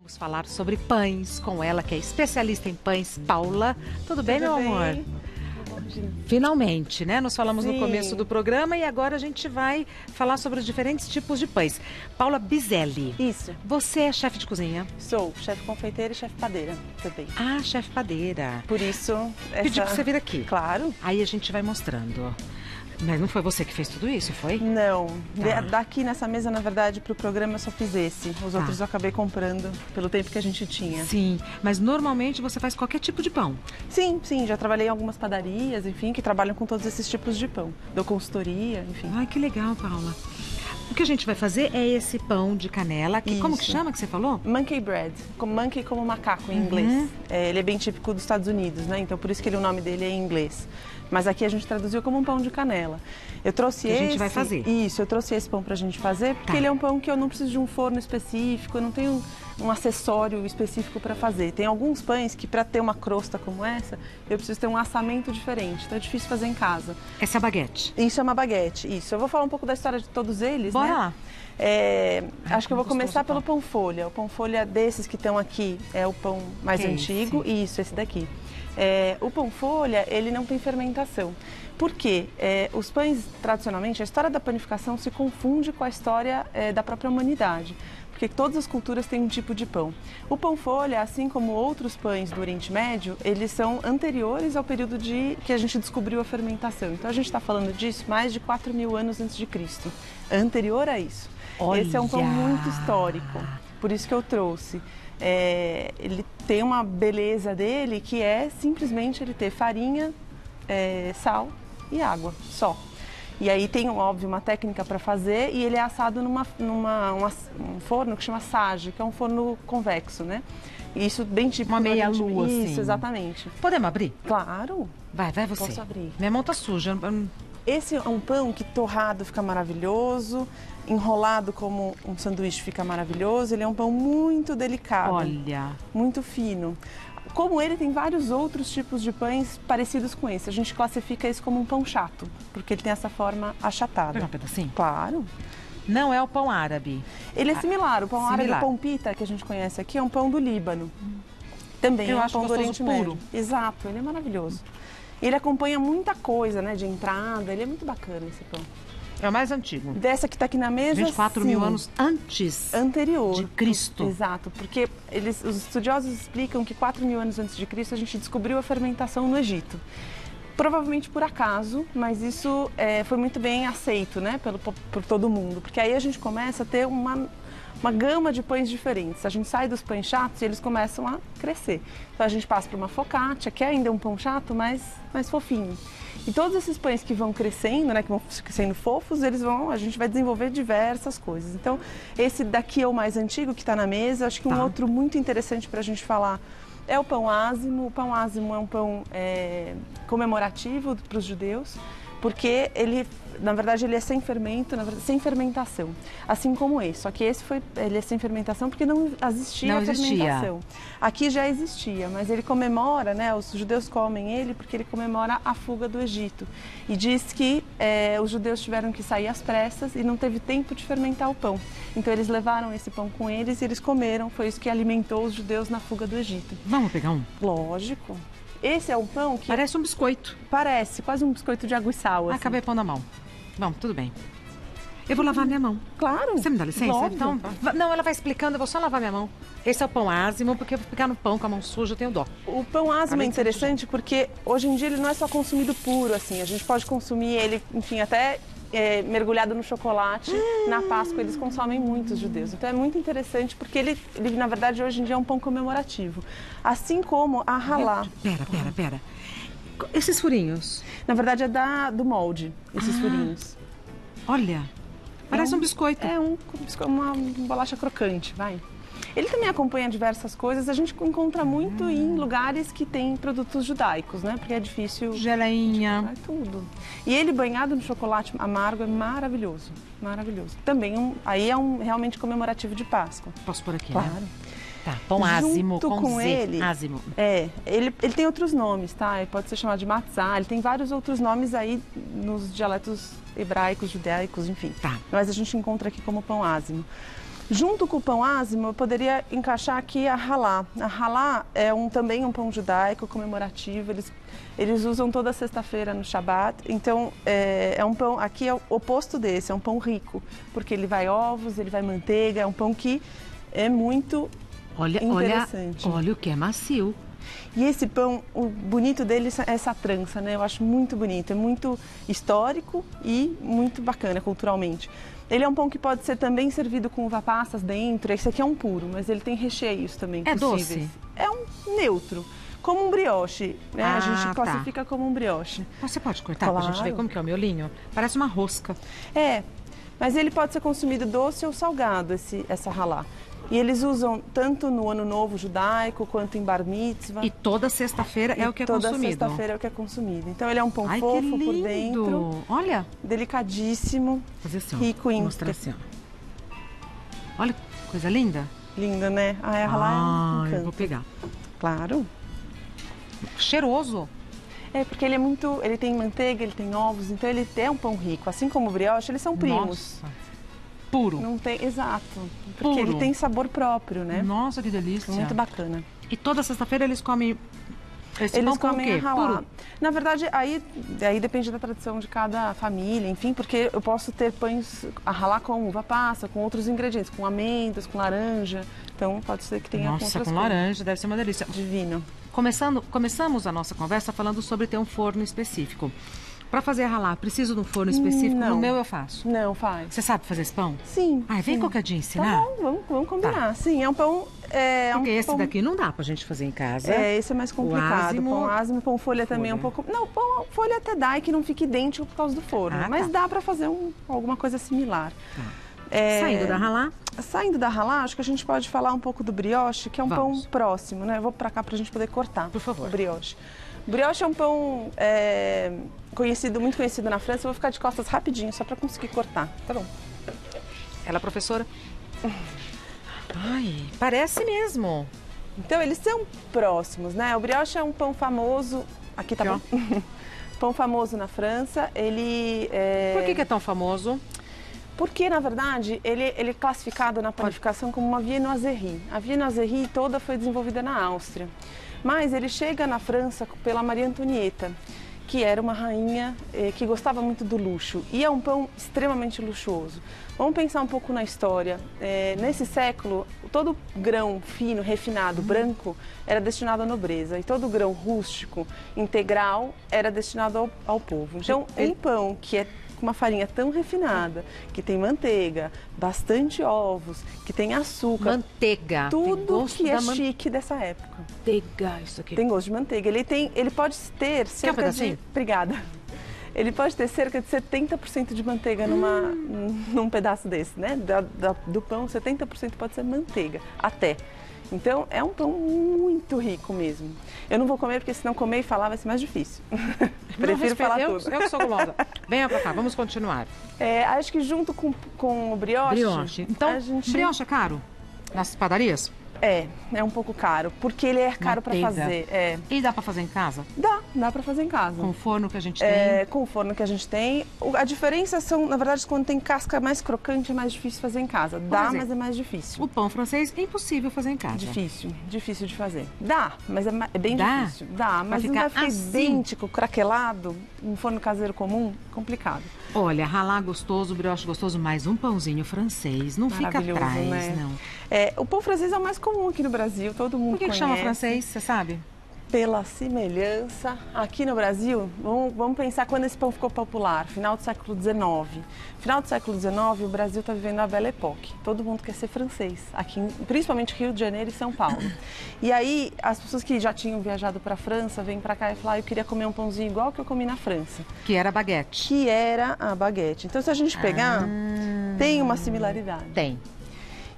Vamos falar sobre pães com ela, que é especialista em pães, Paula. Tudo bem, meu amor? Finalmente, né? Nós falamos no começo do programa e agora a gente vai falar sobre os diferentes tipos de pães. Paula Bizelli. Isso. Você é chefe de cozinha? Sou chefe confeiteira e chefe padeira também. Ah, chefe padeira. Por isso, Pedi pra você vir aqui. Claro. Aí a gente vai mostrando. Mas não foi você que fez tudo isso, foi? Não. Tá. Daqui nessa mesa, na verdade, pro programa eu só fiz esse. Os outros eu acabei comprando pelo tempo que a gente tinha. Sim, mas normalmente você faz qualquer tipo de pão. Sim, já trabalhei em algumas padarias, enfim, que trabalham com todos esses tipos de pão. Dou consultoria, enfim. Ai, que legal, Paula. O que a gente vai fazer é esse pão de canela, que como que chama que você falou? Monkey bread, monkey como macaco em inglês. Ele é bem típico dos Estados Unidos, né? Então por isso que o nome dele é em inglês. Mas aqui a gente traduziu como um pão de canela. Eu trouxe esse. A gente vai fazer. Isso, eu trouxe esse pão pra gente fazer, porque ele é um pão que eu não preciso de um forno específico, eu não tenho um acessório específico para fazer. Tem alguns pães que para ter uma crosta como essa, eu preciso ter um assamento diferente, então é difícil fazer em casa. Essa é a baguete. Isso é uma baguete, isso. Eu vou falar um pouco da história de todos eles, Bora né? lá. Acho que eu vou começar pelo pão folha. O pão folha desses que estão aqui é o pão mais antigo. Isso, esse daqui. O pão folha, ele não tem fermentação. Por quê? Os pães, tradicionalmente, a história da panificação se confunde com a história da própria humanidade. Porque todas as culturas têm um tipo de pão. O pão folha, assim como outros pães do Oriente Médio, eles são anteriores ao período que a gente descobriu a fermentação. Então a gente está falando disso mais de 4.000 anos antes de Cristo. Anterior a isso. Olha. Esse é um pão muito histórico, por isso que eu trouxe. Ele tem uma beleza dele que é simplesmente ele ter farinha, sal e água, só. E aí tem, óbvio, uma técnica para fazer e ele é assado um forno que chama sage, que é um forno convexo, né? Isso bem típico. Uma meia-lua, assim. Isso, exatamente. Podemos abrir? Claro. Vai você. Posso abrir. Minha mão tá suja. Esse é um pão que torrado fica maravilhoso, enrolado como um sanduíche fica maravilhoso. Ele é um pão muito delicado. Olha. Muito fino. Como ele, tem vários outros tipos de pães parecidos com esse. A gente classifica esse como um pão chato, porque ele tem essa forma achatada. Pega um pedacinho? Claro. Não é o pão árabe. Ele é similar. O pão árabe, o Similar. pão pita, que a gente conhece aqui, é um pão do Líbano. Também Eu é um acho pão do gostoso Oriente puro. Médio. Exato, ele é maravilhoso. Ele acompanha muita coisa, né, de entrada. Ele é muito bacana, esse pão. É o mais antigo. Dessa que está aqui na mesa, 24.000 sim. anos antes Anterior. de Cristo. Exato, porque os estudiosos explicam que 4.000 anos antes de Cristo a gente descobriu a fermentação no Egito. Provavelmente por acaso, mas isso foi muito bem aceito, né, por todo mundo. Porque aí a gente começa a ter uma gama de pães diferentes. A gente sai dos pães chatos e eles começam a crescer. Então a gente passa para uma focaccia, que é ainda um pão chato, mas mais fofinho. E todos esses pães que vão crescendo, né, que vão sendo fofos, a gente vai desenvolver diversas coisas. Então, esse daqui é o mais antigo que está na mesa. Acho que um outro muito interessante para a gente falar é o pão ázimo. O pão ázimo é um pão comemorativo para os judeus, porque ele, na verdade, ele é sem fermento, sem fermentação, assim como esse. Só que ele é sem fermentação porque não existia a fermentação. Aqui já existia, mas ele comemora, né? Os judeus comem ele porque ele comemora a fuga do Egito. E diz que os judeus tiveram que sair às pressas e não teve tempo de fermentar o pão. Então eles levaram esse pão com eles e eles comeram. Foi isso que alimentou os judeus na fuga do Egito. Vamos pegar um? Lógico. Esse é um pão que... Parece um biscoito. Parece, quase um biscoito de água e sal. Assim. Acabei pondo na mão. Vamos, tudo bem. Eu vou lavar minha mão. Claro. Você me dá licença? Óbvio. Então, não, ela vai explicando, eu vou só lavar minha mão. Esse é o pão ázimo, porque eu vou ficar no pão com a mão suja, eu tenho dó. O pão ázimo é interessante porque hoje em dia ele não é só consumido puro, assim. A gente pode consumir ele, enfim, até mergulhado no chocolate. Na Páscoa eles consomem muito, os judeus. Então é muito interessante porque ele, na verdade, hoje em dia é um pão comemorativo. Assim como a halá. Pera. Esses furinhos? Na verdade é do molde, esses furinhos. Olha, parece um biscoito. É uma bolacha crocante, vai. Ele também acompanha diversas coisas. A gente encontra muito em lugares que tem produtos judaicos, né? Porque é difícil... Geleinha. É tudo. E ele banhado no chocolate amargo é maravilhoso. Maravilhoso. Também aí é realmente comemorativo de Páscoa. Posso pôr aqui, claro. Né? Tá, pão ázimo com Z. Ele, ázimo. Ele tem outros nomes, tá? Ele pode ser chamado de matzah, ele tem vários outros nomes aí nos dialetos hebraicos, judaicos, enfim. Tá. Mas a gente encontra aqui como pão ázimo. Junto com o pão ázimo, eu poderia encaixar aqui a halá. A halá é também um pão judaico comemorativo. Eles usam toda sexta-feira no Shabat. Então, é um pão, aqui é o oposto desse, é um pão rico. Porque ele vai ovos, ele vai manteiga, é um pão que é muito interessante. Olha o que é macio. E esse pão, o bonito dele é essa trança, né? Eu acho muito bonito, é muito histórico e muito bacana culturalmente. Ele é um pão que pode ser também servido com uva passas dentro. Esse aqui é um puro, mas ele tem recheios também possíveis. Doce? É um neutro, como um brioche, né? A gente classifica como um brioche. Você pode cortar pra gente ver como que é o miolinho? Parece uma rosca. Mas ele pode ser consumido doce ou salgado, essa halá. E eles usam tanto no Ano Novo Judaico quanto em Bar Mitzvah. E toda sexta-feira é o que é consumido. Toda sexta-feira é o que é consumido. Então ele é um pão fofo por dentro. Olha. Delicadíssimo. Fazer assim, rico em... Mostrar assim, ó. Olha, coisa linda. Linda, né? A halá eu vou pegar. Claro. Cheiroso. Porque ele é muito... Ele tem manteiga, ele tem ovos, então ele é um pão rico. Assim como o brioche, eles são primos. Nossa. Puro. Não tem, exato. Porque Puro. ele tem sabor próprio, né? Nossa, que delícia. Muito bacana. E toda sexta-feira eles comem esse eles pão comem com o quê? a halá. Puro? Na verdade, aí depende da tradição de cada família, enfim, porque eu posso ter pães a halá com uva passa, com outros ingredientes, com amêndoas, com laranja. Então, pode ser que tenha com outras com coisas. laranja, deve ser uma delícia. Divino. Começamos a nossa conversa falando sobre ter um forno específico. Para fazer a halá, preciso de um forno específico? Não. No meu eu faço. Não, faz. Você sabe fazer esse pão? Sim. Vem qualquer dia ensinar? Tá bom, vamos combinar. Tá. Sim, é um pão... Porque esse daqui não dá pra gente fazer em casa. Esse é mais complicado. Pão ázimo, pão folha também é um pouco... Não, pão folha até dá, e que não fique idêntico por causa do forno. Mas dá para fazer alguma coisa similar. Saindo da halá? Saindo da halá, acho que a gente pode falar um pouco do brioche, que é um pão próximo, né? Eu vou para cá pra gente poder cortar. Por favor. O brioche. O brioche é um pão muito conhecido na França. Eu vou ficar de costas rapidinho, só para conseguir cortar. Tá bom. Ela, professora? Ai, parece mesmo. Então, eles são próximos, né? O brioche é um pão famoso... Aqui tá bom. Pão famoso na França. Ele Por que é tão famoso? Porque, na verdade, ele é classificado na panificação como uma viennoiserie. A viennoiserie toda foi desenvolvida na Áustria. Mas ele chega na França pela Maria Antonieta, que era uma rainha que gostava muito do luxo. E é um pão extremamente luxuoso. Vamos pensar um pouco na história. Nesse século, todo grão fino, refinado, branco, era destinado à nobreza. E todo grão rústico, integral, era destinado ao povo. Então, um pão que é com uma farinha tão refinada, que tem manteiga, bastante ovos, que tem açúcar. Manteiga. Tudo que é chique dessa época. Manteiga, isso aqui. Tem gosto de manteiga. Ele pode ter cerca de... Obrigada. Ele pode ter cerca de 70% de manteiga num pedaço desse, né? Do pão, 70% pode ser manteiga, até. Então, é um pão muito rico mesmo. Eu não vou comer, porque se não comer e falar vai ser mais difícil. Prefiro falar tudo. Eu que sou gulosa. Venha pra cá, vamos continuar. Acho que junto com o brioche... Então, brioche é caro nas padarias? É um pouco caro, porque ele é caro para fazer. E dá para fazer em casa? Dá para fazer em casa. Com o forno que a gente tem? Com o forno que a gente tem. A diferença são, na verdade, quando tem casca mais crocante é mais difícil fazer em casa. Mas é mais difícil. O pão francês é impossível fazer em casa. Difícil de fazer. Dá, mas é bem difícil. Dá, mas não vai ficar idêntico, craquelado, um forno caseiro comum, complicado. Olha, halá gostoso, brioche gostoso, mais um pãozinho francês. Não fica atrás, né? Não. O pão francês é o mais comum aqui no Brasil, todo mundo conhece. Por que chama francês, você sabe? Pela semelhança. Aqui no Brasil, vamos pensar quando esse pão ficou popular, final do século XIX. Final do século XIX, o Brasil está vivendo a Belle Époque. Todo mundo quer ser francês, aqui, principalmente Rio de Janeiro e São Paulo. E aí, as pessoas que já tinham viajado para a França vêm para cá e falam: eu queria comer um pãozinho igual que eu comi na França. Que era a baguete. Que era a baguete. Então, se a gente pegar, tem uma similaridade. Tem.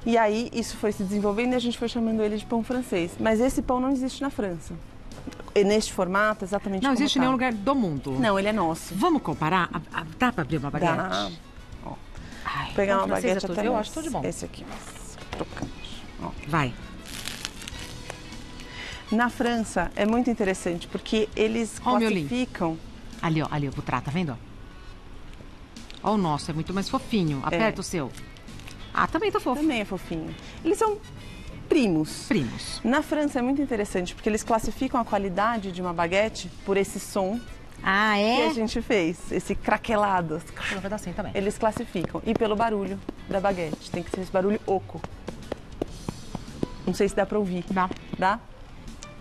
E aí, isso foi se desenvolvendo e a gente foi chamando ele de pão francês. Mas esse pão não existe na França. Neste formato, exatamente não como existe em nenhum lugar do mundo. Não, ele é nosso. Vamos comparar? Dá para abrir uma baguete? Dá. Ó. Vou pegar uma baguete até eu acho tudo de bom. Esse aqui, crocante. Vai. Na França, é muito interessante, porque eles classificam... Ali, o butrá, tá vendo? Ó, o nosso é muito mais fofinho. Aperta o seu. Ah, também tá fofo. Também é fofinho. Eles são primos. Primos. Na França é muito interessante, porque eles classificam a qualidade de uma baguete por esse som Ah, é? que a gente fez, esse craquelado. Um pedacinho também. Eles classificam. E pelo barulho da baguete. Tem que ser esse barulho oco. Não sei se dá pra ouvir. Dá. Dá?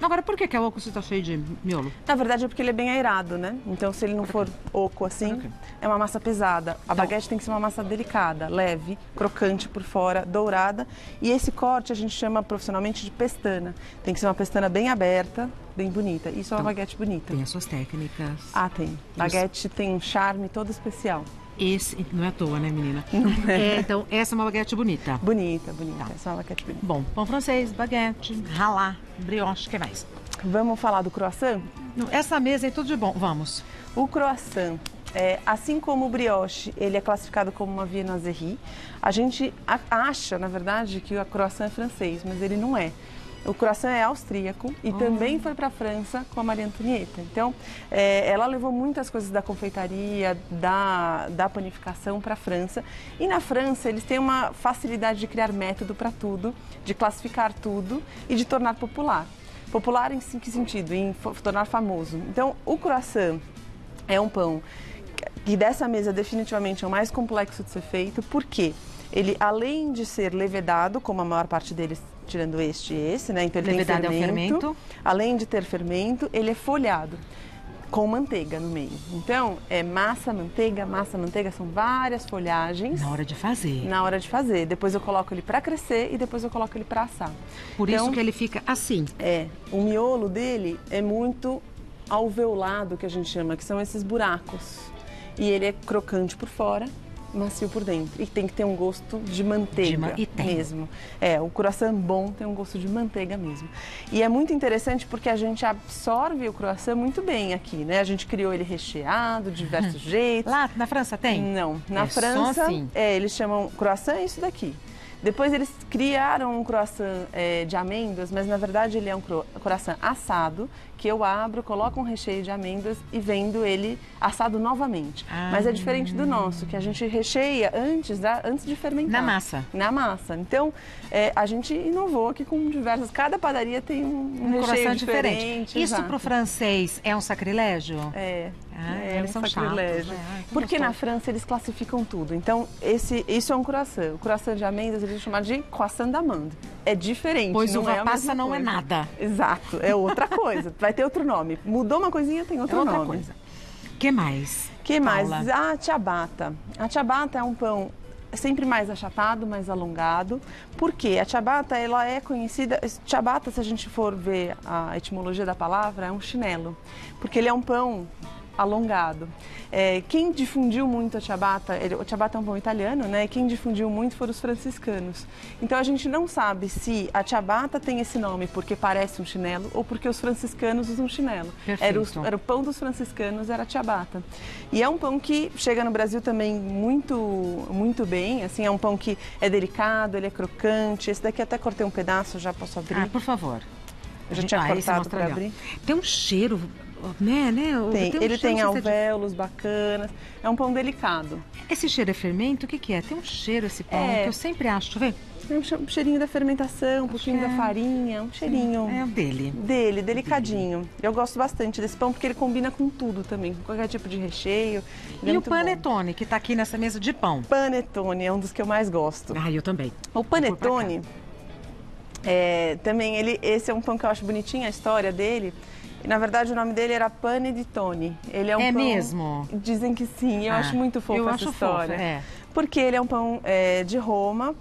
Agora, por que é oco se tá cheio de miolo? Na verdade é porque ele é bem aerado, né? Então se ele não for oco assim, é uma massa pesada. A baguete tem que ser uma massa delicada, leve, crocante por fora, dourada. E esse corte a gente chama profissionalmente de pestana. Tem que ser uma pestana bem aberta, bem bonita. Isso é uma baguete bonita. Tem as suas técnicas. Ah, tem. Baguete tem um charme todo especial. Esse não é à toa, né, menina? Não é. Então, essa é uma baguete bonita. Bonita, bonita. Essa é uma baguete bonita. Bom, pão francês, baguete, ralá, brioche, o que mais? Vamos falar do croissant? Essa mesa é tudo de bom. Vamos. O croissant, assim como o brioche, ele é classificado como uma viennoiserie. A gente acha, na verdade, que o croissant é francês, mas ele não é. O croissant é austríaco e também foi para a França com a Maria Antonieta. Então, ela levou muitas coisas da confeitaria, da panificação para a França. E na França, eles têm uma facilidade de criar método para tudo, de classificar tudo e de tornar popular. Popular em que sentido? Em tornar famoso. Então, o croissant é um pão que dessa mesa definitivamente é o mais complexo de ser feito, porque ele, além de ser levedado, como a maior parte deles, tirando este e esse, né? Então ele levedado tem fermento, é o fermento. Além de ter fermento, ele é folhado com manteiga no meio. Então, é massa, manteiga, são várias folhagens. Na hora de fazer. Na hora de fazer. Depois eu coloco ele para crescer e depois eu coloco ele para assar. Por então, isso que ele fica assim. O miolo dele é muito alveolado, que a gente chama, que são esses buracos. E ele é crocante por fora, macio por dentro. E tem que ter um gosto de manteiga mesmo. O croissant bom tem um gosto de manteiga mesmo. E é muito interessante porque a gente absorve o croissant muito bem aqui, né? A gente criou ele recheado, de diversos jeitos. Lá na França tem? Não. Na França, só assim. Eles chamam croissant isso daqui. Depois eles criaram um croissant de amêndoas, mas na verdade ele é um croissant assado, que eu abro, coloco um recheio de amêndoas e vendo ele assado novamente. Mas é diferente do nosso, que a gente recheia antes de fermentar. Na massa. Na massa. Então, a gente inovou aqui com diversas... Cada padaria tem um recheio diferente. Isso para o francês é um sacrilégio? É eles um são sacrilégio. Chatos, Porque na França eles classificam tudo. Então, isso é um croissant. O croissant de amêndoas eles chamam de croissant d'amande. É diferente. Pois uva passa não é nada. Exato, é outra coisa. Vai ter outro nome. Mudou uma coisinha, tem outro nome. Outra coisa. Que mais? Que mais? Paula? A ciabatta. A ciabatta é um pão sempre mais achatado, mais alongado. Por quê? A ciabatta, ela é conhecida... Ciabatta, se a gente for ver a etimologia da palavra, é um chinelo. Porque ele é um pão alongado. Quem difundiu muito a ciabatta, o ciabatta é um pão italiano, né? Quem difundiu muito foram os franciscanos. Então a gente não sabe se a ciabatta tem esse nome porque parece um chinelo ou porque os franciscanos usam chinelo. Era o pão dos franciscanos, era a ciabatta. E é um pão que chega no Brasil também muito, muito bem. Assim, é um pão que é delicado, ele é crocante. Esse daqui até cortei um pedaço, já posso abrir? Por favor. Eu já tinha cortado para abrir. Tem um cheiro... Né? Ele tem alvéolos bacanas, é um pão delicado. Esse cheiro é fermento? O que é? Tem um cheiro esse pão que eu sempre acho, deixa eu ver. Tem um cheirinho da fermentação, um pouquinho da farinha, um cheirinho... É o dele. Delicadinho. Eu gosto bastante desse pão porque ele combina com tudo também, com qualquer tipo de recheio. E o panetone, que está aqui nessa mesa de pão? Panetone é um dos que eu mais gosto. Eu também. O panetone, também, esse é um pão que eu acho bonitinho, a história dele. E, na verdade, o nome dele era Pane di Toni. Ele é um pão... mesmo? Dizem que sim. Eu acho muito fofo essa história. Fofo, Porque ele é um pão de Roma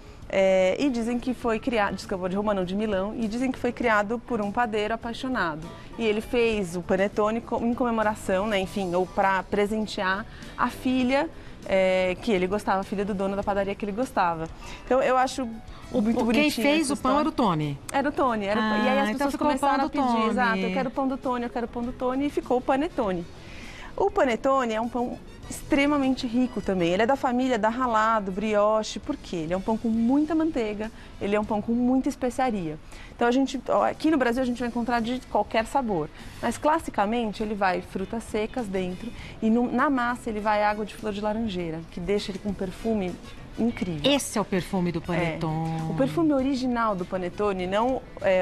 e dizem que foi criado... Desculpa, de Roma não, de Milão. E dizem que foi criado por um padeiro apaixonado. E ele fez o panetone em comemoração, né? Enfim, ou para presentear a filha que ele gostava, a filha do dono da padaria que ele gostava. Então, eu acho... muito bonitinho. Quem fez o pão era o Tony? Era o Tony. E aí as pessoas começaram a pedir, exato, eu quero o pão do Tony, e ficou o panetone. O panetone é um pão extremamente rico também. Ele é da família da ralado, brioche, por quê? Ele é um pão com muita manteiga, ele é um pão com muita especiaria. Então aqui no Brasil a gente vai encontrar de qualquer sabor, mas classicamente ele vai frutas secas dentro e na massa ele vai água de flor de laranjeira, que deixa ele com um perfume incrível. Esse é o perfume do Panetone. O perfume original do Panetone, não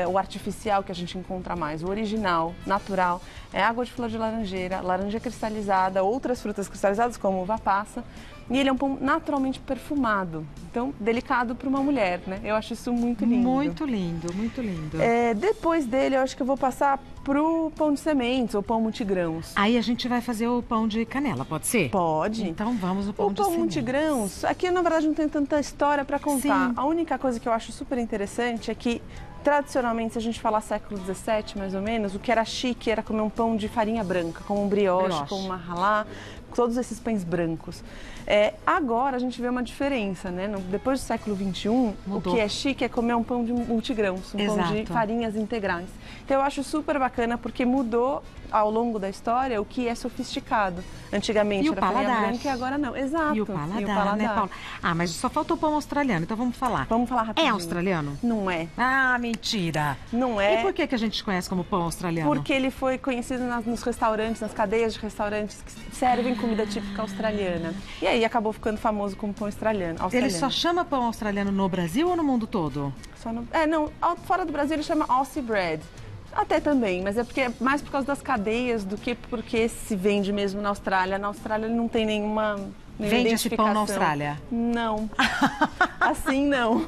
o artificial que a gente encontra mais. O original, natural, é água de flor de laranjeira, laranja cristalizada, outras frutas cristalizadas como uva passa. E ele é um pão naturalmente perfumado, então delicado para uma mulher, né? Eu acho isso muito lindo. Muito lindo, muito lindo. Depois dele, eu acho que eu vou passar pro pão de sementes ou pão multigrãos. Aí a gente vai fazer o pão de canela, pode ser? Pode. Então vamos no pão de sementes. O pão multigrãos, aqui na verdade não tem tanta história para contar. Sim. A única coisa que eu acho super interessante é que tradicionalmente, se a gente falar século XVII, mais ou menos, o que era chique era comer um pão de farinha branca, como um brioche, como uma ralá, todos esses pães brancos. Agora a gente vê uma diferença, né? Depois do século XXI, mudou. O que é chique é comer um pão de multigrãos, um pão de farinhas integrais. Então eu acho super bacana porque mudou ao longo da história o que é sofisticado. Antigamente era farinha branca e agora não. Exato. E o paladar, né, Paula? Mas só falta o pão australiano, então vamos falar. Vamos falar rapidinho. É australiano? Não é. Ah, mentira! Não é. E por que a gente conhece como pão australiano? Porque ele foi conhecido nos restaurantes, nas cadeias de restaurantes que servem comida típica australiana. E aí acabou ficando famoso como pão australiano. Ele só chama pão australiano no Brasil ou no mundo todo? Fora do Brasil ele chama Aussie Bread. Até também, mas é mais por causa das cadeias do que porque se vende mesmo na Austrália. Na Austrália ele não tem nenhuma Vende esse pão na Austrália? Não. Assim não.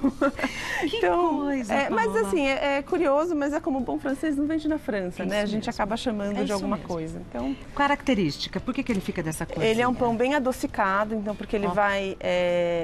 Que coisa, mas assim, é curioso, mas é como o bom francês não vende na França, né? A gente acaba chamando de alguma coisa. Então, característica, por que ele fica dessa cor? Ele é um pão bem adocicado, então porque ele vai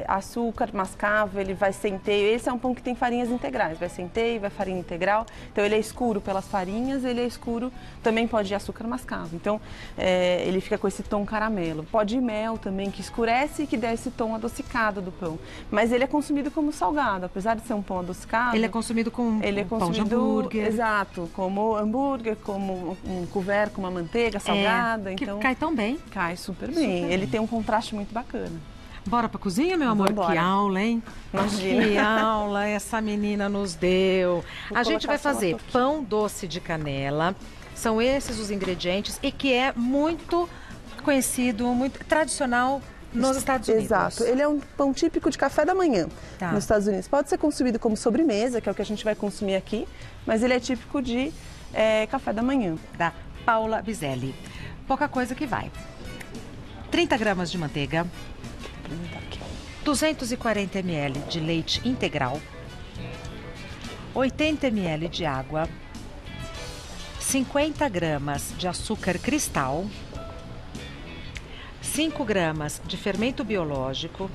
açúcar, mascavo, ele vai centeio. Esse é um pão que tem farinhas integrais, vai centeio, vai farinha integral. Então ele é escuro pelas farinhas, ele é escuro, também pode ir açúcar mascavo. Então ele fica com esse tom caramelo. Pode ir mel também, que escurece e que dá esse tom adocicado do pão. Mas ele é consumido como salgado, apesar de ser um pão adocicado. Ele é consumido com pão de hambúrguer. Exato, como hambúrguer, como um couvert com uma manteiga salgada. Que então cai tão bem. Cai super bem. Ele tem um contraste muito bacana. Bora pra cozinha, meu amor? Vambora. Que aula, hein? Imagina. Que aula essa menina nos deu. A gente vai fazer pão doce de canela. São esses os ingredientes e que é muito conhecido, muito tradicional nos Estados Unidos. Exato. Ele é um pão típico de café da manhã nos Estados Unidos. Pode ser consumido como sobremesa, que é o que a gente vai consumir aqui, mas ele é típico de café da manhã. Da Paula Bizelli. Pouca coisa que vai. 30 gramas de manteiga. 240 ml de leite integral. 80 ml de água. 50 gramas de açúcar cristal. 5 gramas de fermento biológico,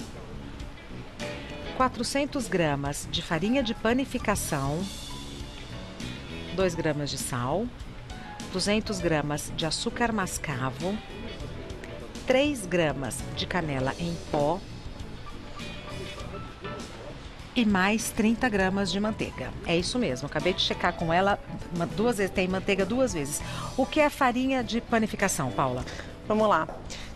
400 gramas de farinha de panificação, 2 gramas de sal, 200 gramas de açúcar mascavo, 3 gramas de canela em pó e mais 30 gramas de manteiga. É isso mesmo, acabei de checar com ela 2 vezes, tem manteiga 2 vezes. O que é farinha de panificação, Paula? Vamos lá.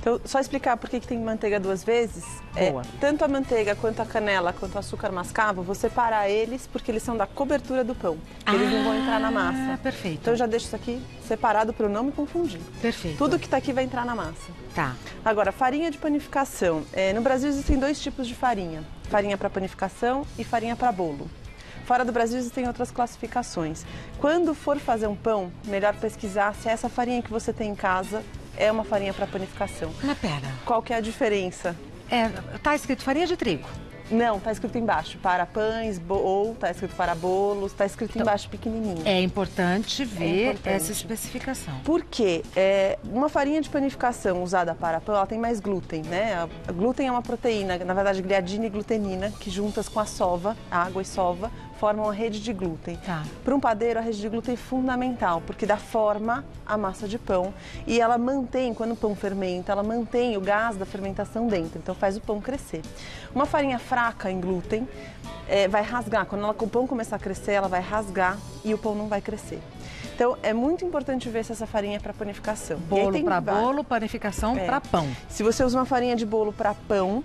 Então, só explicar por que tem manteiga 2 vezes. Boa. Tanto a manteiga, quanto a canela, quanto o açúcar mascavo, vou separar eles porque eles são da cobertura do pão. Eles não vão entrar na massa. Perfeito. Então eu já deixo isso aqui separado para eu não me confundir. Perfeito. Tudo que está aqui vai entrar na massa. Tá. Agora, farinha de panificação. No Brasil existem 2 tipos de farinha. Farinha para panificação e farinha para bolo. Fora do Brasil existem outras classificações. Quando for fazer um pão, melhor pesquisar se essa farinha que você tem em casa é uma farinha para panificação. Mas pera. Qual que é a diferença? Tá escrito farinha de trigo. Não, tá escrito embaixo, para pães, ou tá escrito para bolos, tá escrito embaixo pequenininho. É importante ver essa especificação. Por quê? Uma farinha de panificação usada para pão, ela tem mais glúten, né? A glúten é uma proteína, na verdade, gliadina e glutenina, que juntas com a sova, água e sova, formam a rede de glúten. Tá. Para um padeiro, a rede de glúten é fundamental, porque dá forma à massa de pão e ela mantém, quando o pão fermenta, ela mantém o gás da fermentação dentro, então faz o pão crescer. Uma farinha fraca em glúten vai rasgar, quando o pão começar a crescer, ela vai rasgar e o pão não vai crescer. Então, é muito importante ver se essa farinha é para panificação. Bolo para bolo, panificação para pão. Se você usa uma farinha de bolo para pão,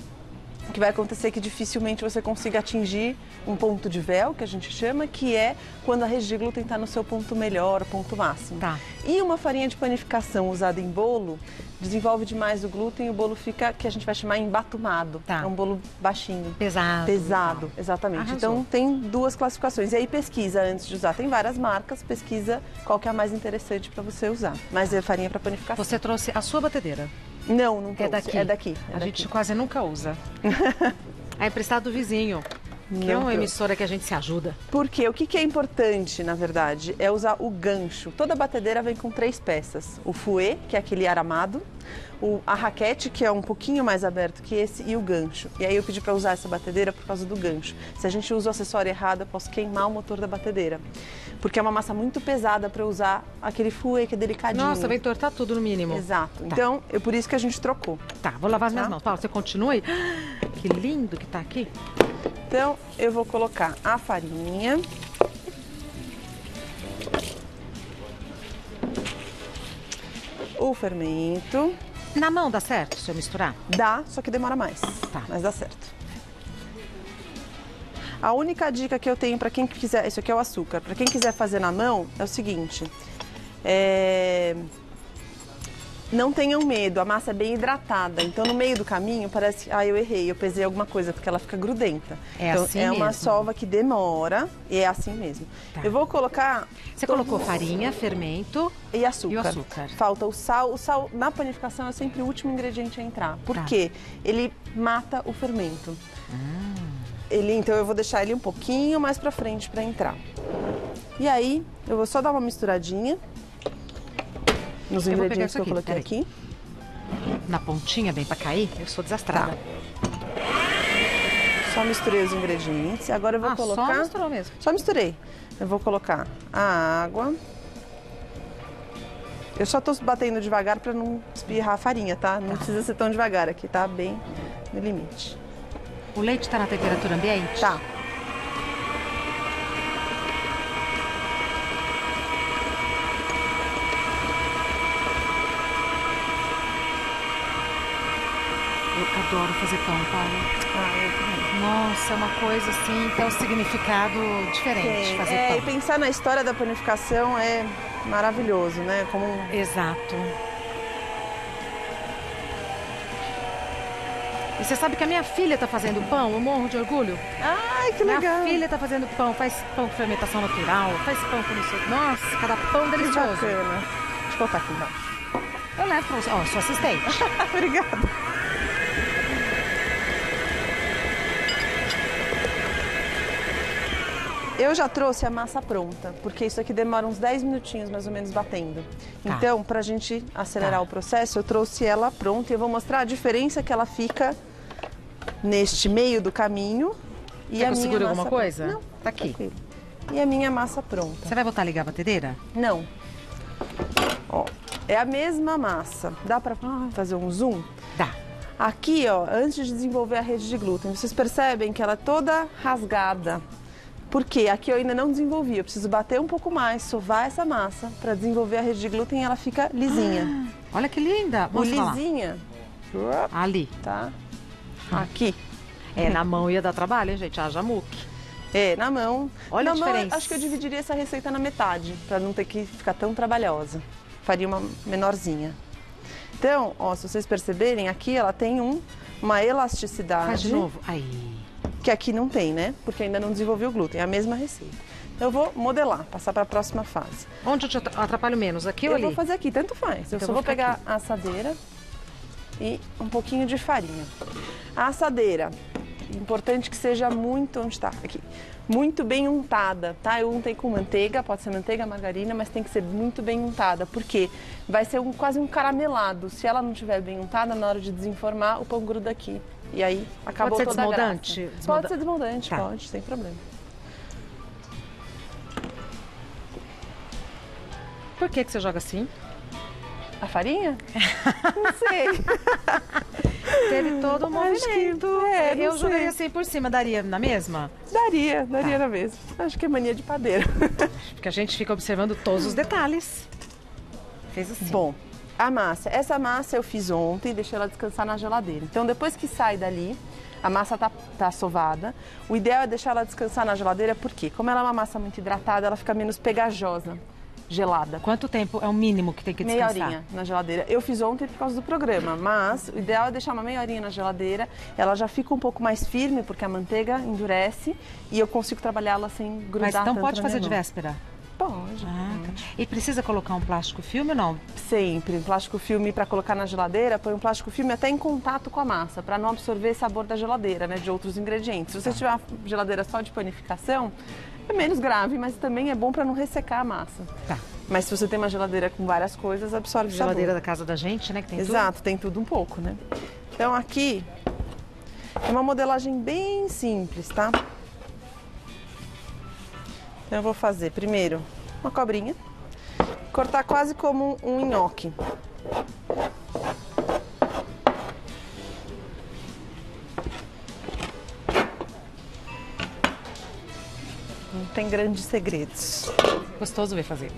O que vai acontecer é que dificilmente você consiga atingir um ponto de véu, que a gente chama, que é quando a rede de glúten está no seu ponto melhor, ponto máximo. Tá. E uma farinha de panificação usada em bolo desenvolve demais o glúten e o bolo fica, que a gente vai chamar embatumado. Tá. É um bolo baixinho. Pesado. Pesado, exatamente. Arrasou. Então tem duas classificações. E aí pesquisa antes de usar. Tem várias marcas, pesquisa qual que é a mais interessante para você usar. Mas é farinha para panificação. Você trouxe a sua batedeira. Não trouxe. É daqui? É daqui. A gente quase nunca usa. É emprestado do vizinho. Que é uma emissora que a gente se ajuda. Porque o que é importante, na verdade, é usar o gancho. Toda batedeira vem com 3 peças. O fouet, que é aquele aramado, a raquete, que é um pouquinho mais aberto que esse, e o gancho. E aí eu pedi para usar essa batedeira por causa do gancho. Se a gente usa o acessório errado, eu posso queimar o motor da batedeira. Porque é uma massa muito pesada para usar aquele fouet que é delicadinho. Nossa, vai entortar tudo no mínimo. Exato. Tá. Então, é por isso que a gente trocou. Tá, vou lavar as minhas mãos. Paulo, você continue. Que lindo que tá aqui. Então, eu vou colocar a farinha. O fermento. Na mão dá certo se eu misturar? Dá, só que demora mais. Tá. Mas dá certo. A única dica que eu tenho para quem quiser, isso aqui é o açúcar, para quem quiser fazer na mão, é o seguinte. Não tenham medo, a massa é bem hidratada. Então, no meio do caminho, parece que eu errei, eu pesei alguma coisa, porque ela fica grudenta. É então, assim é uma mesmo. sova que demora e é assim mesmo. Tá. Eu vou colocar... Você colocou farinha, fermento e açúcar. e o açúcar. Falta o sal. O sal, na panificação, é sempre o último ingrediente a entrar. Por quê? Ele mata o fermento. Então, eu vou deixar ele um pouquinho mais pra frente para entrar. E aí, eu vou só dar uma misturadinha nos ingredientes que eu coloquei aqui. Na pontinha, bem pra cair? Eu sou desastrada. Tá. Só misturei os ingredientes. Agora eu vou colocar... Só misturou mesmo? Só misturei. Eu vou colocar a água. Eu só tô batendo devagar para não espirrar a farinha, tá? Não precisa ser tão devagar aqui, tá? Bem no limite. O leite tá na temperatura ambiente? Tá. Eu adoro fazer pão, Paulo. Eu também. Nossa, é uma coisa assim, tem um significado diferente fazer E pão. pensar na história da panificação é maravilhoso, né? Como Exato. E você sabe que a minha filha tá fazendo pão, eu morro de orgulho. Ai, que legal. Minha filha tá fazendo pão, faz pão com fermentação natural, faz pão com isso. Nossa, cada pão Que delicioso. bacana. Deixa eu colocar aqui embaixo. Eu levo pra você. Ó, sua assistente. Obrigada. Eu já trouxe a massa pronta, porque isso aqui demora uns 10 minutinhos mais ou menos batendo. Tá. Então, pra gente acelerar o processo, eu trouxe ela pronta e eu vou mostrar a diferença que ela fica neste meio do caminho. E Quer a que eu minha segure massa alguma coisa? Não, Tá aqui. tranquilo. E a minha massa pronta. Você vai voltar a ligar a batedeira? Não. Ó, é a mesma massa. Dá pra fazer um zoom? Dá. Aqui, ó, antes de desenvolver a rede de glúten, vocês percebem que ela é toda rasgada. Por quê? Aqui eu ainda não desenvolvi. Eu preciso bater um pouco mais, sovar essa massa para desenvolver a rede de glúten e ela fica lisinha. Olha que linda. O Mostra lá. lisinha, Ali. tá? Aqui. É, na mão ia dar trabalho, hein, gente? Haja muque. É, na mão. Olha a na mão, diferença. acho que eu dividiria essa receita na metade, para não ter que ficar tão trabalhosa. Faria uma menorzinha. Então, ó, se vocês perceberem, aqui ela tem uma elasticidade. Faz de novo. Aí. Que aqui não tem, né? Porque ainda não desenvolvi o glúten, é a mesma receita. Então, eu vou modelar, passar para a próxima fase. Onde eu te atrapalho menos? Aqui ou Eu ali? vou fazer aqui, tanto faz. Eu Então só eu vou vou ficar pegar aqui. a assadeira e um pouquinho de farinha. A assadeira, importante que seja muito, onde está? Aqui. Muito bem untada, tá? Eu untei com manteiga, pode ser manteiga, margarina, mas tem que ser muito bem untada, porque vai ser quase um caramelado. Se ela não estiver bem untada, na hora de desenformar, o pão gruda aqui. E aí acabou Pode ser toda a graça. desmoldante? Pode ser desmoldante, Tá. pode, sem problema. Por que você joga assim? A farinha? Não sei. Teve todo o Acho que- movimento. não Eu joguei sei. assim por cima, daria na mesma? Daria Tá. na mesma. Acho que é mania de padeiro. Porque a gente fica observando todos os detalhes. Fez assim. Bom, a massa. Essa massa eu fiz ontem e deixei ela descansar na geladeira. Então, depois que sai dali, A massa tá sovada. O ideal é deixar ela descansar na geladeira, porque como ela é uma massa muito hidratada, ela fica menos pegajosa, gelada. Quanto tempo é o mínimo que tem que descansar? Meia horinha na geladeira. Eu fiz ontem por causa do programa, mas o ideal é deixar uma meia horinha na geladeira. Ela já fica um pouco mais firme, porque a manteiga endurece e eu consigo trabalhá-la sem grudar. Mas então tanto pode na fazer minha de mão. véspera? Pode. Tá. E precisa colocar um plástico filme ou não? Sempre. Um plástico filme para colocar na geladeira, põe um plástico filme até em contato com a massa, para não absorver sabor da geladeira, né, de outros ingredientes. Se você tiver uma geladeira só de panificação, é menos grave, mas também é bom para não ressecar a massa. Tá. Mas se você tem uma geladeira com várias coisas, absorve sabor. Geladeira da casa da gente, né? Que tem Exato, tem tudo um pouco, né? Então aqui é uma modelagem bem simples, tá? Então eu vou fazer primeiro uma cobrinha, cortar quase como um nhoque. Não tem grandes segredos. tudo. Gostoso ver fazer.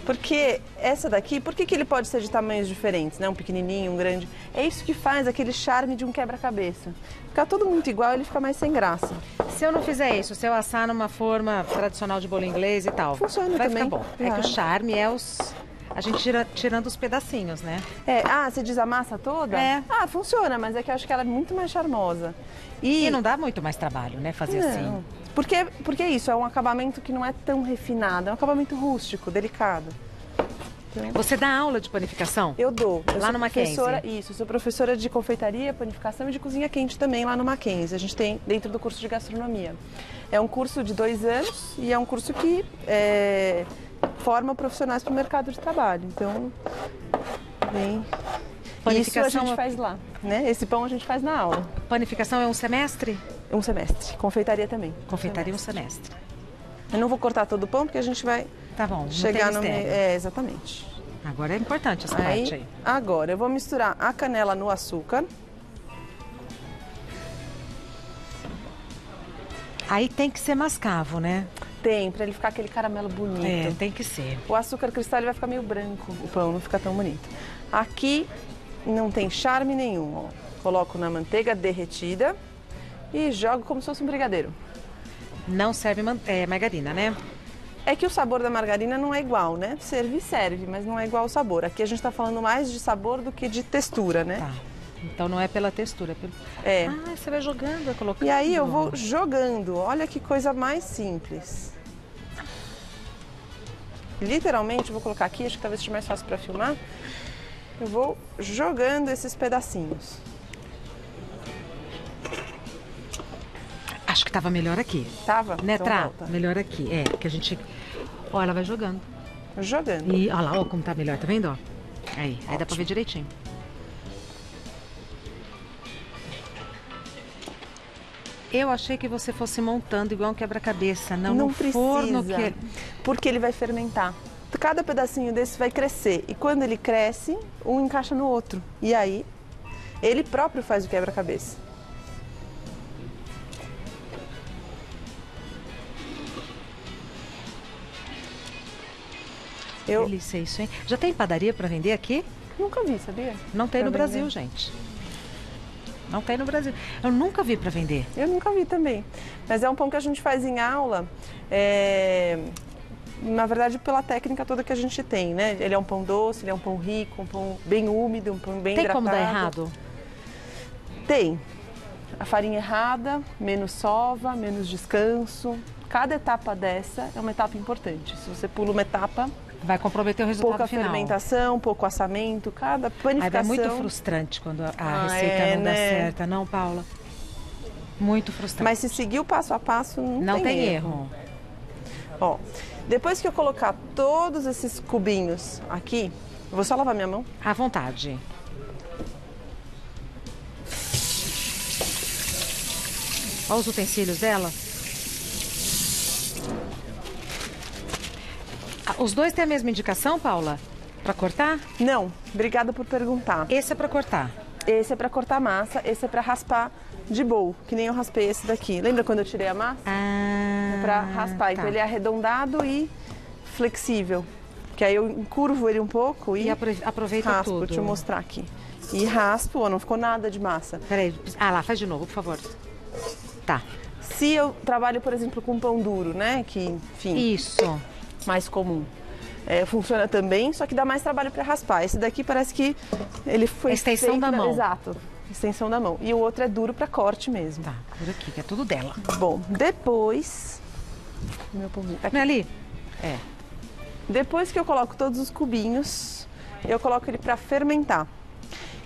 Porque essa daqui, por que ele pode ser de tamanhos diferentes, né? Um pequenininho, um grande? É isso que faz aquele charme de um quebra-cabeça. Ficar tudo muito igual, ele fica mais sem graça. Se eu não fizer isso, se eu assar numa forma tradicional de bolo inglês e tal, Funciona vai também. ficar bom. É que o charme é a gente tirando os pedacinhos, né? Você diz a massa toda? É. Funciona, mas é que eu acho que ela é muito mais charmosa. E não dá muito mais trabalho, né, fazer assim. Porque é isso, é um acabamento que não é tão refinado, é um acabamento rústico, delicado. Você dá aula de panificação? Eu dou. Eu Lá sou no Mackenzie? Isso, eu sou professora de confeitaria, panificação e de cozinha quente também lá no Mackenzie. A gente tem dentro do curso de gastronomia. É um curso de 2 anos e é um curso que forma profissionais para o mercado de trabalho. Então, isso a gente faz lá, né? Esse pão a gente faz na aula. Panificação é um semestre? Um semestre. Confeitaria também. Confeitaria um semestre. Eu não vou cortar todo o pão porque a gente vai Tá bom, chegar não no tem meio. mistério. Exatamente. Agora é importante essa parte aí. Agora eu vou misturar a canela no açúcar. Aí tem que ser mascavo, né? Tem, pra ele ficar aquele caramelo bonito. Tem que ser. O açúcar cristal ele vai ficar meio branco, o pão não fica tão bonito. Aqui não tem charme nenhum, ó. Coloco na manteiga derretida e jogo como se fosse um brigadeiro. Não serve margarina, né? É que o sabor da margarina não é igual, né? Serve, mas não é igual o sabor. Aqui a gente tá falando mais de sabor do que de textura, né? Tá. Então não é pela textura, é pelo... É. Ah, você vai jogando, vai colocando. E aí eu vou jogando. Olha que coisa mais simples. Literalmente, eu vou colocar aqui, acho que talvez seja mais fácil para filmar. Eu vou jogando esses pedacinhos. Acho que tava melhor aqui. Tava? Né, Então Tra? volta. Melhor aqui. É, que a gente... Ó, ela vai jogando. Jogando. E, ó lá, ó como tá melhor, tá vendo, ó? Aí dá pra ver direitinho. Eu achei que você fosse montando igual um quebra-cabeça, não no precisa, forno que... porque ele vai fermentar. Cada pedacinho desse vai crescer e quando ele cresce, um encaixa no outro. E aí, ele próprio faz o quebra-cabeça. Delícia isso, hein? Já tem padaria pra vender aqui? Nunca vi, sabia? Não tem Pra no Brasil, vender. gente. Não tem no Brasil. Eu nunca vi pra vender. Eu nunca vi também. Mas é um pão que a gente faz em aula, na verdade, pela técnica toda que a gente tem, né? Ele é um pão doce, ele é um pão rico, um pão bem úmido, um pão bem Tem hidratado. como dar errado? Tem. A farinha errada, menos sova, menos descanso. Cada etapa dessa é uma etapa importante. Se você pula uma etapa, Vai comprometer o resultado pouca final. fermentação, pouco assamento, cada Aí panificação... é muito frustrante quando a receita não dá né? certa, não, Paula? Muito frustrante. Mas se seguir o passo a passo, não tem erro. Ó, depois que eu colocar todos esses cubinhos aqui, eu vou só lavar minha mão. À vontade. Olha os utensílios dela. Os dois têm a mesma indicação, Paula? Para cortar? Não, obrigada por perguntar. Esse é para cortar. Esse é para cortar massa, esse é para raspar de bowl, que nem eu raspei esse daqui. Lembra quando eu tirei a massa? Ah, É para raspar. tá. Então ele é arredondado e flexível. Que aí eu encurvo ele um pouco e aproveita raspo. tudo. Deixa eu mostrar aqui. e raspo, ó, não ficou nada de massa. Peraí, lá, faz de novo, por favor. Tá. Se eu trabalho, por exemplo, com pão duro, né, que, enfim... Isso. Mais comum. Funciona também, só que dá mais trabalho para raspar. Esse daqui parece que ele foi extensão feito da mão. Exato, extensão da mão. E o outro é duro para corte mesmo. Tá, por aqui, que é tudo dela. Bom, depois... Meu pãozinho tá aqui. Ali? Depois que eu coloco todos os cubinhos, eu coloco ele para fermentar.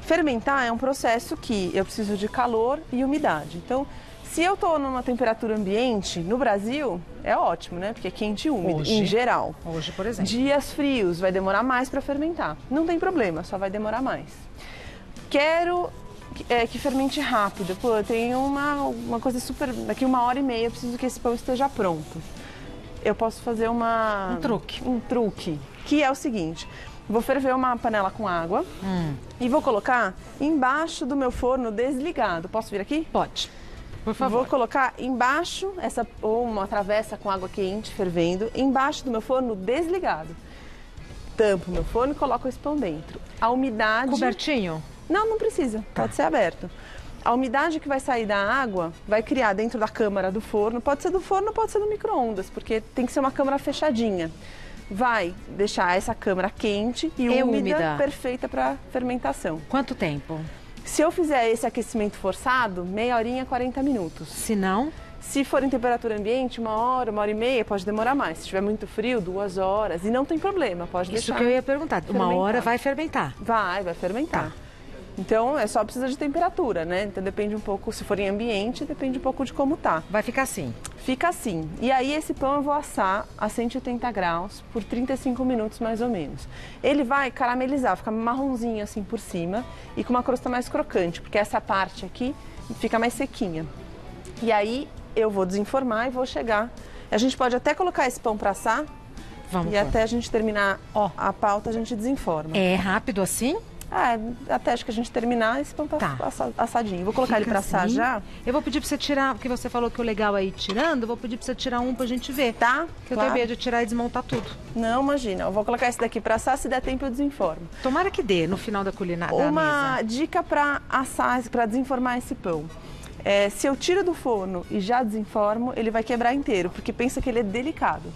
Fermentar é um processo que eu preciso de calor e umidade. Então, se eu estou numa temperatura ambiente, no Brasil, é ótimo, né? Porque é quente e úmido, em geral. Hoje, por exemplo. Dias frios, vai demorar mais para fermentar. Não tem problema, só vai demorar mais. Quero que fermente rápido. Pô, eu tenho uma coisa super... Daqui 1h30 eu preciso que esse pão esteja pronto. Eu posso fazer um truque, que é o seguinte: vou ferver uma panela com água e vou colocar embaixo do meu forno desligado. Posso vir aqui? Pode, por favor. Vou colocar embaixo, ou uma travessa com água quente fervendo, embaixo do meu forno desligado. Tampo o meu forno e coloco esse pão dentro. A umidade... Cobertinho? Não precisa, pode ser aberto. A umidade que vai sair da água vai criar dentro da câmara do forno, pode ser do forno, pode ser do micro-ondas, porque tem que ser uma câmara fechadinha. Vai deixar essa câmara quente e úmida, perfeita para fermentação. Quanto tempo? Se eu fizer esse aquecimento forçado, meia horinha, 40 minutos. Se não? Se for em temperatura ambiente, 1h, 1h30, pode demorar mais. Se estiver muito frio, 2 horas. E não tem problema, pode deixar. Isso que eu ia perguntar. Fermentar. 1 hora vai fermentar? Vai fermentar. Tá. Então, só precisa de temperatura, né? Então, depende um pouco, se for em ambiente, depende um pouco de como tá. Vai ficar assim? Fica assim. E aí, esse pão eu vou assar a 180 graus por 35 minutos, mais ou menos. Ele vai caramelizar, ficar marronzinho assim por cima e com uma crosta mais crocante, porque essa parte aqui fica mais sequinha. E aí, eu vou desenformar e vou chegar. A gente pode até colocar esse pão para assar. Vamos. Até a gente terminar a pauta, a gente desenforma. É rápido assim? Até acho que a gente terminar, esse pão tá assadinho. Vou colocar ele pra assar assim? já. Eu vou pedir pra você tirar, porque você falou que o legal é ir tirando, eu vou pedir pra você tirar um pra gente ver. Tá? Que eu tenho medo de tirar e desmontar tudo. Não, imagina. Eu vou colocar esse daqui pra assar, se der tempo eu desenformo. Tomara que dê no final da culinária. Uma dica pra assar, pra desenformar esse pão. Se eu tiro do forno e já desenformo, ele vai quebrar inteiro, porque pensa que ele é delicado.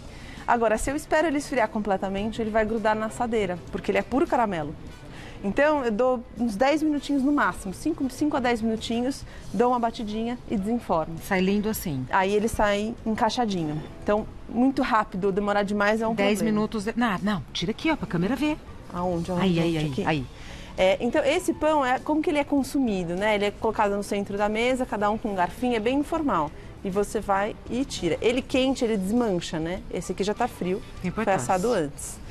Agora, se eu espero ele esfriar completamente, ele vai grudar na assadeira, porque ele é puro caramelo. Então, eu dou uns 10 minutinhos no máximo, 5 a 10 minutinhos, dou uma batidinha e desenformo. Sai lindo assim. Aí ele sai encaixadinho. Então, muito rápido, demorar demais é um 10 problema. minutos... Não, tira aqui, ó, pra câmera ver. Aonde? Aí. Então, esse pão, como que ele é consumido, né? Ele é colocado no centro da mesa, cada um com um garfinho, é bem informal. E você vai e tira. Ele quente, ele desmancha, né? Esse aqui já tá frio, foi assado antes.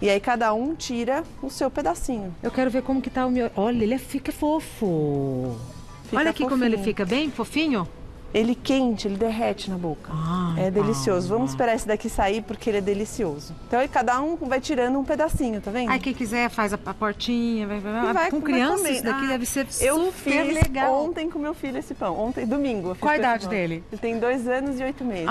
E aí cada um tira o seu pedacinho. Eu quero ver como que tá o meu... Olha, ele fica fofo. Olha aqui como ele fica bem fofinho. Ele quente, ele derrete na boca. É delicioso. Vamos esperar esse daqui sair porque ele é delicioso. Então aí cada um vai tirando um pedacinho, tá vendo? Aí quem quiser faz a portinha, vai com criança, isso daqui deve ser super legal. Ontem com meu filho esse pão, ontem, domingo. Qual a idade dele? Ele tem 2 anos e 8 meses.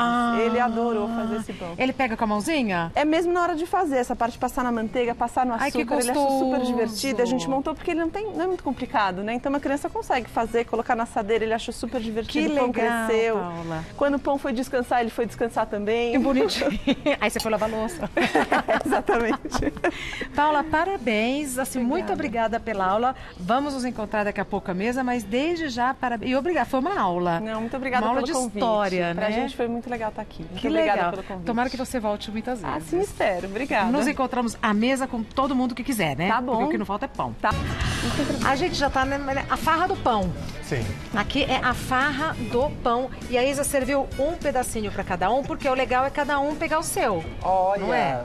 Ele adorou fazer esse pão. Ele pega com a mãozinha? É mesmo na hora de fazer, essa parte de passar na manteiga, passar no açúcar, ele achou super divertido. A gente montou porque ele não é muito complicado, né? Então uma criança consegue fazer, colocar na assadeira, ele achou super divertido. Que legal. Cresceu. Paula. Quando o pão foi descansar, ele foi descansar também. Que bonitinho. Aí você foi lavar louça. Exatamente. Paula, parabéns. Assim, muito obrigada pela aula. Vamos nos encontrar daqui a pouco à mesa, mas desde já, parabéns. E obrigada, foi uma aula. Não, muito obrigada uma aula pelo convite. História, pra né? gente foi muito legal estar aqui. Muito que obrigada legal. pelo convite. Tomara que você volte muitas vezes. Assim espero. Obrigada. Nos encontramos à mesa com todo mundo que quiser, né? Tá bom. Porque o que não falta é pão. Tá. A gente já tá a farra do pão. Sim. Aqui é a farra do pão. E a Isa serviu um pedacinho para cada um, porque o legal é cada um pegar o seu. Olha, não é?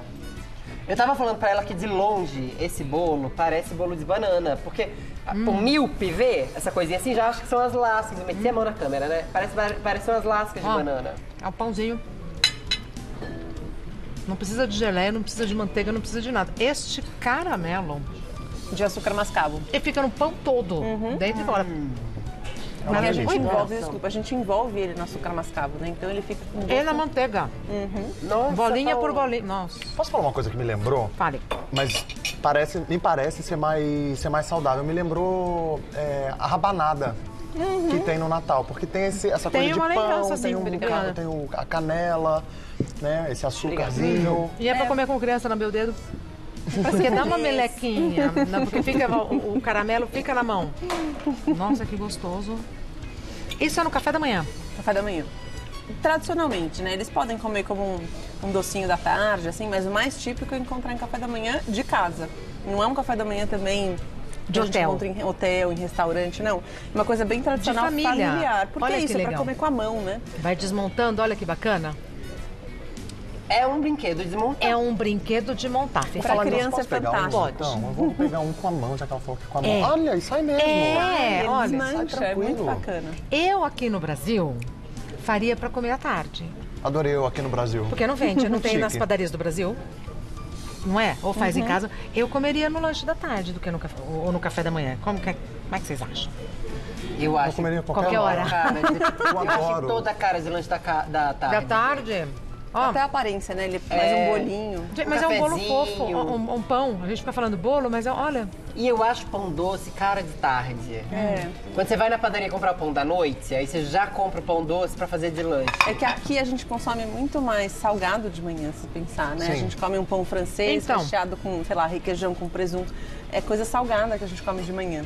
Eu tava falando pra ela que de longe esse bolo parece bolo de banana, porque o míope vê essa coisinha assim, já acha que são as lascas. Eu meti a mão na câmera, né? Parece umas lascas de banana. É um pãozinho. Não precisa de geleia, não precisa de manteiga, não precisa de nada. Este caramelo De açúcar mascavo. ele fica no pão todo, dentro e fora. A gente envolve ele no açúcar mascavo, né? Então ele fica com E na manteiga. Nossa, Bolinha por Paula. bolinha. Nossa. Posso falar uma coisa que me lembrou? Fale. Mas me parece ser mais saudável. Me lembrou a rabanada que tem no Natal, porque tem essa coisa de pão, tem a canela, né? Esse açúcarzinho. E é pra comer com criança no meu dedo? Porque dá uma melequinha, porque o caramelo fica na mão. Nossa, que gostoso. Isso é no café da manhã? Café da manhã. Tradicionalmente, né? Eles podem comer como um docinho da tarde, assim, mas o mais típico é encontrar em café da manhã de casa. Não é um café da manhã também de hotel. Encontra em hotel, em restaurante, não. É uma coisa bem tradicional, de família. Familiar. Porque olha é isso, é pra comer com a mão, né? Vai desmontando, olha que bacana. É um brinquedo de montar. É um brinquedo de montar. Pra criança é fantástico. Pode. Então, eu vou pegar um com a mão, já que ela falou que com a mão. Olha, e sai mesmo. Olha, desmancha, é muito bacana. Eu aqui no Brasil faria pra comer à tarde. Adorei eu aqui no Brasil. Porque não vende, não tem Chique. nas padarias do Brasil. Não é? Ou faz em casa. Eu comeria no lanche da tarde do que no café, ou no café da manhã. Como que vocês acham? Eu acho. Eu comeria qualquer hora. Eu acho que toda a cara de lanche da tarde. Da tarde? Até a aparência, né? Ele faz um bolinho. Mas é um bolo fofo, cafezinho. um pão. A gente fica falando bolo, mas olha... E eu acho pão doce cara de tarde. Quando você vai na padaria comprar o pão da noite, aí você já compra o pão doce pra fazer de lanche. É que aqui a gente consome muito mais salgado de manhã, se pensar, né? Sim. A gente come um pão francês recheado com, sei lá, requeijão com presunto. É coisa salgada que a gente come de manhã.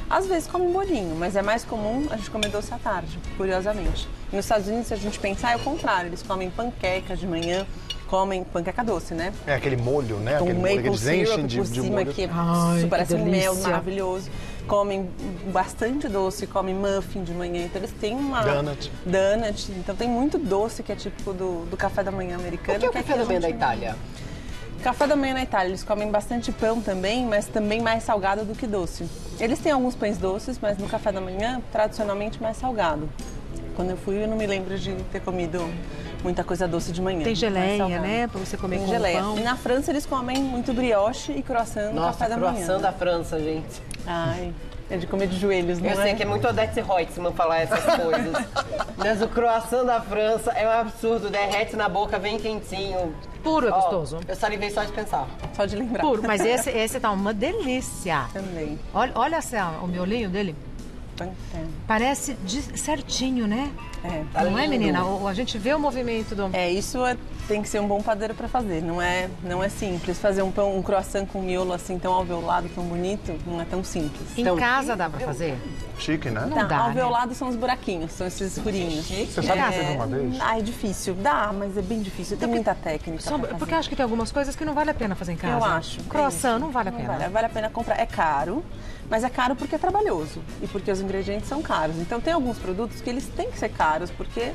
Às vezes come um bolinho, mas é mais comum a gente comer doce à tarde, curiosamente. Nos Estados Unidos, se a gente pensar, é o contrário. Eles comem panqueca de manhã, comem panqueca doce, né? É aquele molho, né? Com Aquele molho que maple eles enchem syrup de por cima, molho. que Ai, parece que um mel delícia. maravilhoso. Comem bastante doce, comem muffin de manhã. Então eles têm uma... Donut. Então tem muito doce que é típico do café da manhã americano. O que é o café da manhã da Itália? Café da manhã na Itália, eles comem bastante pão também, mas também mais salgado do que doce. Eles têm alguns pães doces, mas no café da manhã, tradicionalmente mais salgado. Quando eu fui, eu não me lembro de ter comido muita coisa doce de manhã. Tem geleia, né? Pra você comer com geleia. pão. E na França, eles comem muito brioche e croissant no café da manhã. Nossa, croissant da França, gente. Ai, é de comer de joelhos, não é? Eu sei que é muito Odete Reutemann falar essas coisas. Mas o croissant da França é um absurdo. Derrete na boca, vem quentinho. Puro é gostoso. Eu salivei só de pensar. Só de lembrar. Puro, mas esse tá uma delícia. Também. Olha o miolinho dele. Parece certinho, né? Tá não é, lindo. menina? A gente vê o movimento do... Isso tem que ser um bom padeiro para fazer. Não é simples. Fazer um croissant com miolo assim tão alveolado, tão bonito, não é tão simples. Em casa dá pra fazer? Chique, né? Não dá, alveolado são os buraquinhos, são esses furinhos. Você sabe fazer de uma vez? É difícil. Dá, mas é bem difícil. Tem muita técnica pra fazer. Porque eu acho que tem algumas coisas que não vale a pena fazer em casa. Eu acho. Croissant não vale a pena. Vale a pena comprar. É caro, mas é caro porque é trabalhoso e porque os ingredientes são caros. Então tem alguns produtos que eles têm que ser caros, porque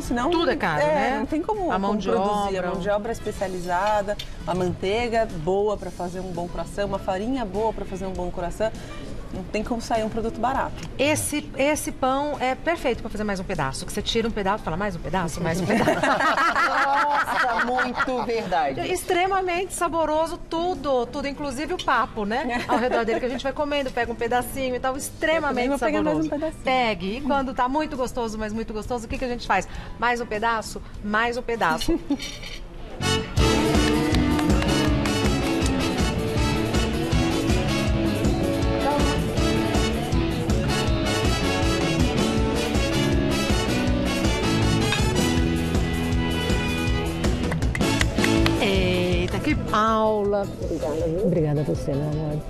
senão... Tudo é caro, né? Não tem como A mão de produzir. obra. A mão de obra é especializada, a manteiga boa para fazer um bom croissant, uma farinha boa para fazer um bom croissant. Não tem como sair um produto barato. Esse pão é perfeito para fazer mais um pedaço. Que você tira um pedaço, fala mais um pedaço, mais um pedaço. Nossa, muito verdade. Extremamente saboroso, tudo, inclusive o papo, né? Ao redor dele que a gente vai comendo, pega um pedacinho e tal, extremamente vou pegar saboroso. mais um pedacinho. Pegue. E quando tá muito gostoso, mas muito gostoso, o que a gente faz? Mais um pedaço, mais um pedaço. Eita, que aula! Obrigada a você, meu amor.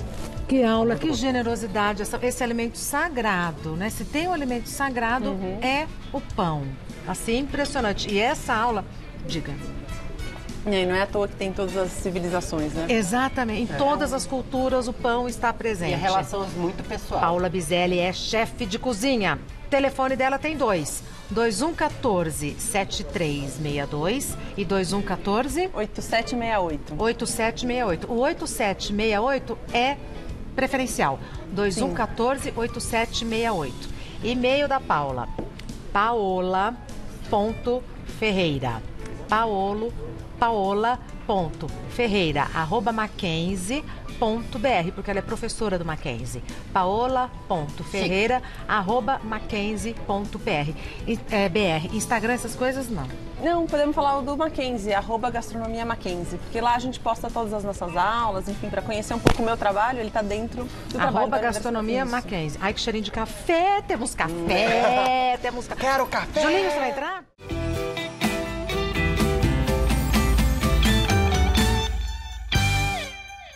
Que aula, que generosidade, esse alimento sagrado, né? Se tem um alimento sagrado, é o pão. Assim, impressionante. E essa aula, diga. E não é à toa que tem todas as civilizações, né? Exatamente. Em todas as culturas, o pão está presente. E a relação é muito pessoal. Paula Bizelli é chefe de cozinha. O telefone dela tem 2114-7362 e 2114... 8768. 8768. O 8768 é preferencial. 2114-8768. E-mail da Paola. paola.ferreira paola.ferreira@mackenzie.br, porque ela é professora do Mackenzie. paola.ferreira@mackenzie.br. Instagram, essas coisas, não. Não, podemos falar o do Mackenzie, @gastronomia Mackenzie, porque lá a gente posta todas as nossas aulas, enfim, para conhecer um pouco o meu trabalho, ele está dentro do trabalho da @gastronomia Mackenzie. Ai, que cheirinho de café, temos café, temos café. Quero café! Julinho, você vai entrar?